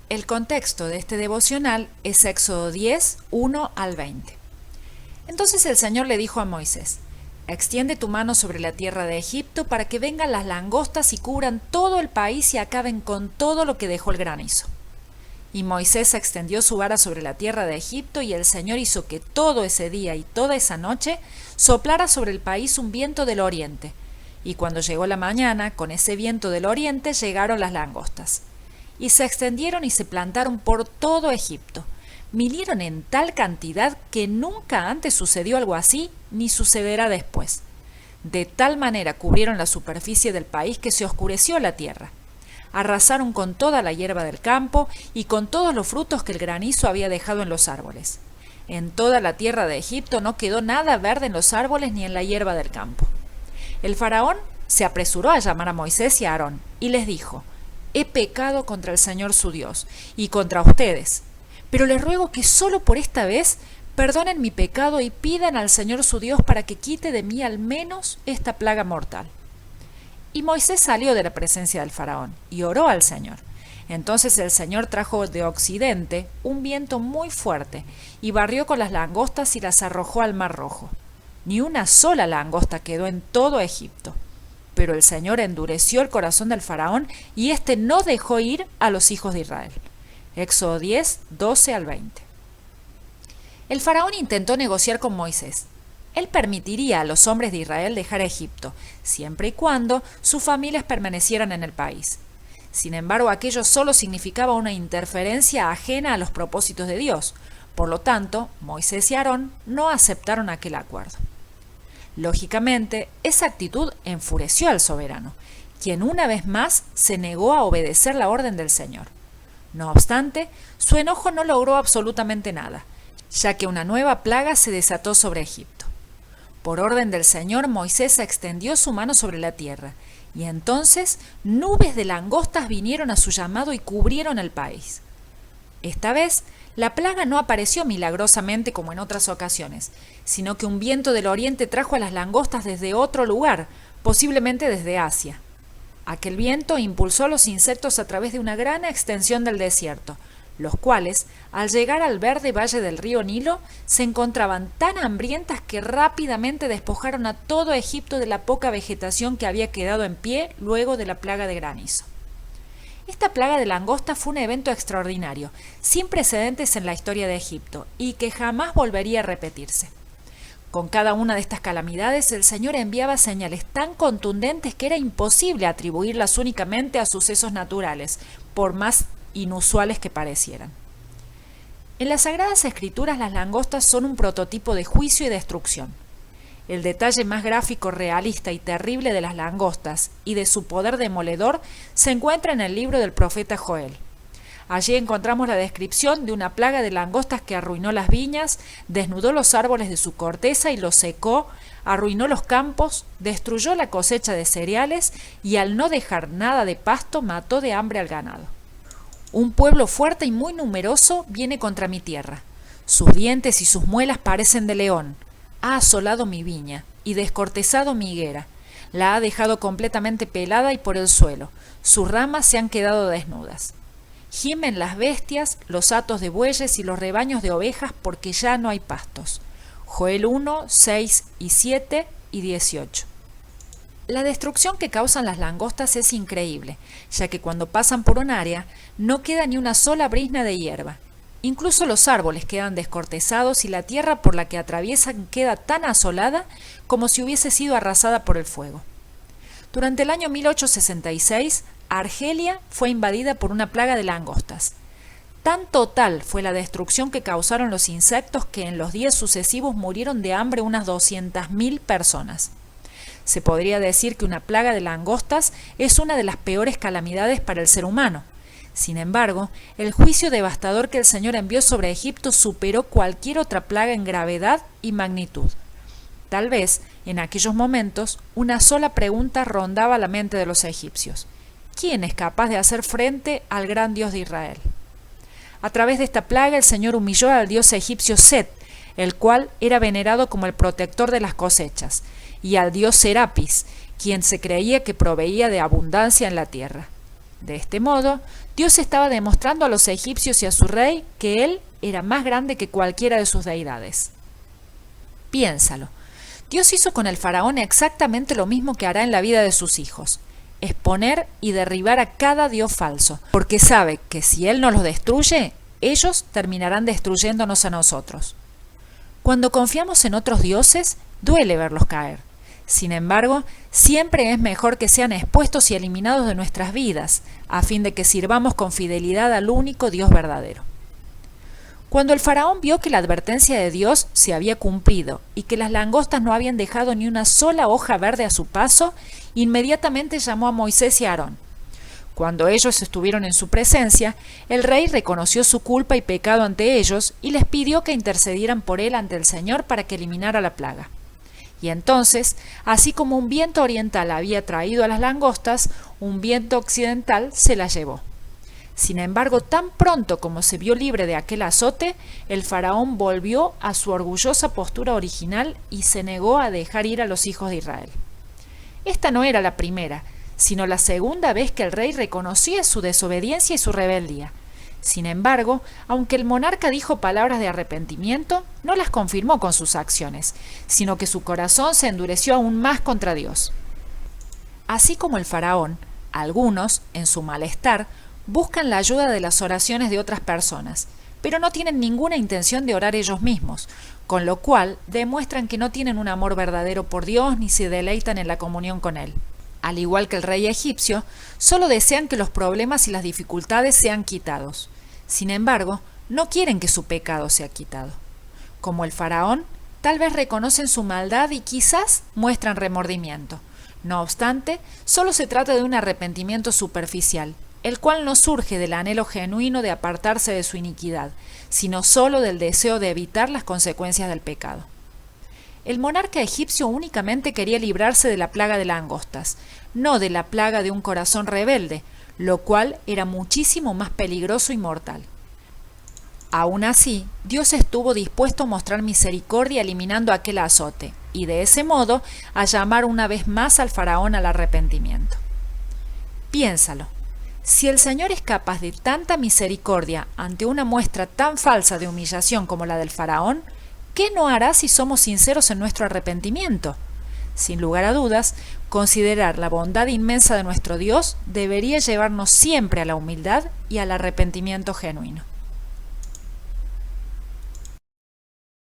El contexto de este devocional es Éxodo 10, 1 al 20. Entonces el Señor le dijo a Moisés: extiende tu mano sobre la tierra de Egipto para que vengan las langostas y cubran todo el país y acaben con todo lo que dejó el granizo. Y Moisés extendió su vara sobre la tierra de Egipto, y el Señor hizo que todo ese día y toda esa noche soplara sobre el país un viento del oriente. Y cuando llegó la mañana, con ese viento del oriente llegaron las langostas. Y se extendieron y se plantaron por todo Egipto. Vinieron en tal cantidad que nunca antes sucedió algo así, ni sucederá después. De tal manera cubrieron la superficie del país que se oscureció la tierra. Arrasaron con toda la hierba del campo y con todos los frutos que el granizo había dejado en los árboles. En toda la tierra de Egipto no quedó nada verde en los árboles ni en la hierba del campo. El faraón se apresuró a llamar a Moisés y a Aarón y les dijo: he pecado contra el Señor su Dios y contra ustedes, pero les ruego que solo por esta vez perdonen mi pecado y pidan al Señor su Dios para que quite de mí al menos esta plaga mortal. Y Moisés salió de la presencia del faraón y oró al Señor. Entonces el Señor trajo de occidente un viento muy fuerte y barrió con las langostas y las arrojó al Mar Rojo. Ni una sola langosta quedó en todo Egipto. Pero el Señor endureció el corazón del faraón y éste no dejó ir a los hijos de Israel. Éxodo 10, 12 al 20. El faraón intentó negociar con Moisés. Él permitiría a los hombres de Israel dejar Egipto, siempre y cuando sus familias permanecieran en el país. Sin embargo, aquello solo significaba una interferencia ajena a los propósitos de Dios. Por lo tanto, Moisés y Aarón no aceptaron aquel acuerdo. Lógicamente, esa actitud enfureció al soberano, quien una vez más se negó a obedecer la orden del Señor. No obstante, su enojo no logró absolutamente nada, ya que una nueva plaga se desató sobre Egipto. Por orden del Señor, Moisés extendió su mano sobre la tierra, y entonces nubes de langostas vinieron a su llamado y cubrieron el país. Esta vez, la plaga no apareció milagrosamente como en otras ocasiones, sino que un viento del oriente trajo a las langostas desde otro lugar, posiblemente desde Asia. Aquel viento impulsó a los insectos a través de una gran extensión del desierto, los cuales, al llegar al verde valle del río Nilo, se encontraban tan hambrientas que rápidamente despojaron a todo Egipto de la poca vegetación que había quedado en pie luego de la plaga de granizo. Esta plaga de langosta fue un evento extraordinario, sin precedentes en la historia de Egipto, y que jamás volvería a repetirse. Con cada una de estas calamidades, el Señor enviaba señales tan contundentes que era imposible atribuirlas únicamente a sucesos naturales, por más inusuales que parecieran. En las Sagradas Escrituras, las langostas son un prototipo de juicio y destrucción. El detalle más gráfico, realista y terrible de las langostas y de su poder demoledor se encuentra en el libro del profeta Joel. Allí encontramos la descripción de una plaga de langostas que arruinó las viñas, desnudó los árboles de su corteza y los secó, arruinó los campos, destruyó la cosecha de cereales y al no dejar nada de pasto mató de hambre al ganado. Un pueblo fuerte y muy numeroso viene contra mi tierra. Sus dientes y sus muelas parecen de león. Ha asolado mi viña y descortezado mi higuera. La ha dejado completamente pelada y por el suelo. Sus ramas se han quedado desnudas. Gimen las bestias, los hatos de bueyes y los rebaños de ovejas porque ya no hay pastos. Joel 1, 6 y 7 y 18. La destrucción que causan las langostas es increíble, ya que cuando pasan por un área no queda ni una sola brizna de hierba. Incluso los árboles quedan descortezados y la tierra por la que atraviesan queda tan asolada como si hubiese sido arrasada por el fuego. Durante el año 1866, Argelia fue invadida por una plaga de langostas. Tan total fue la destrucción que causaron los insectos que en los días sucesivos murieron de hambre unas 200.000 personas. Se podría decir que una plaga de langostas es una de las peores calamidades para el ser humano. Sin embargo, el juicio devastador que el Señor envió sobre Egipto superó cualquier otra plaga en gravedad y magnitud. Tal vez, en aquellos momentos, una sola pregunta rondaba la mente de los egipcios: ¿quién es capaz de hacer frente al gran Dios de Israel? A través de esta plaga el Señor humilló al dios egipcio Set, el cual era venerado como el protector de las cosechas, y al dios Serapis, quien se creía que proveía de abundancia en la tierra. De este modo, Dios estaba demostrando a los egipcios y a su rey que él era más grande que cualquiera de sus deidades. Piénsalo. Dios hizo con el faraón exactamente lo mismo que hará en la vida de sus hijos: exponer y derribar a cada dios falso, porque sabe que si él no los destruye, ellos terminarán destruyéndonos a nosotros. Cuando confiamos en otros dioses, duele verlos caer. Sin embargo, siempre es mejor que sean expuestos y eliminados de nuestras vidas, a fin de que sirvamos con fidelidad al único Dios verdadero. Cuando el faraón vio que la advertencia de Dios se había cumplido y que las langostas no habían dejado ni una sola hoja verde a su paso, inmediatamente llamó a Moisés y a Aarón. Cuando ellos estuvieron en su presencia, el rey reconoció su culpa y pecado ante ellos y les pidió que intercedieran por él ante el Señor para que eliminara la plaga. Y entonces, así como un viento oriental había traído a las langostas, un viento occidental se las llevó. Sin embargo, tan pronto como se vio libre de aquel azote, el faraón volvió a su orgullosa postura original y se negó a dejar ir a los hijos de Israel. Esta no era la primera, sino la segunda vez que el rey reconocía su desobediencia y su rebeldía. Sin embargo, aunque el monarca dijo palabras de arrepentimiento, no las confirmó con sus acciones, sino que su corazón se endureció aún más contra Dios. Así como el faraón, algunos, en su malestar, buscan la ayuda de las oraciones de otras personas, pero no tienen ninguna intención de orar ellos mismos, con lo cual demuestran que no tienen un amor verdadero por Dios ni se deleitan en la comunión con Él. Al igual que el rey egipcio, solo desean que los problemas y las dificultades sean quitados. Sin embargo, no quieren que su pecado sea quitado. Como el faraón, tal vez reconocen su maldad y quizás muestran remordimiento. No obstante, solo se trata de un arrepentimiento superficial, el cual no surge del anhelo genuino de apartarse de su iniquidad, sino solo del deseo de evitar las consecuencias del pecado. El monarca egipcio únicamente quería librarse de la plaga de langostas, no de la plaga de un corazón rebelde, lo cual era muchísimo más peligroso y mortal. Aún así, Dios estuvo dispuesto a mostrar misericordia eliminando aquel azote, y de ese modo a llamar una vez más al faraón al arrepentimiento. Piénsalo. Si el Señor es capaz de tanta misericordia ante una muestra tan falsa de humillación como la del faraón, ¿qué no hará si somos sinceros en nuestro arrepentimiento? Sin lugar a dudas, considerar la bondad inmensa de nuestro Dios debería llevarnos siempre a la humildad y al arrepentimiento genuino.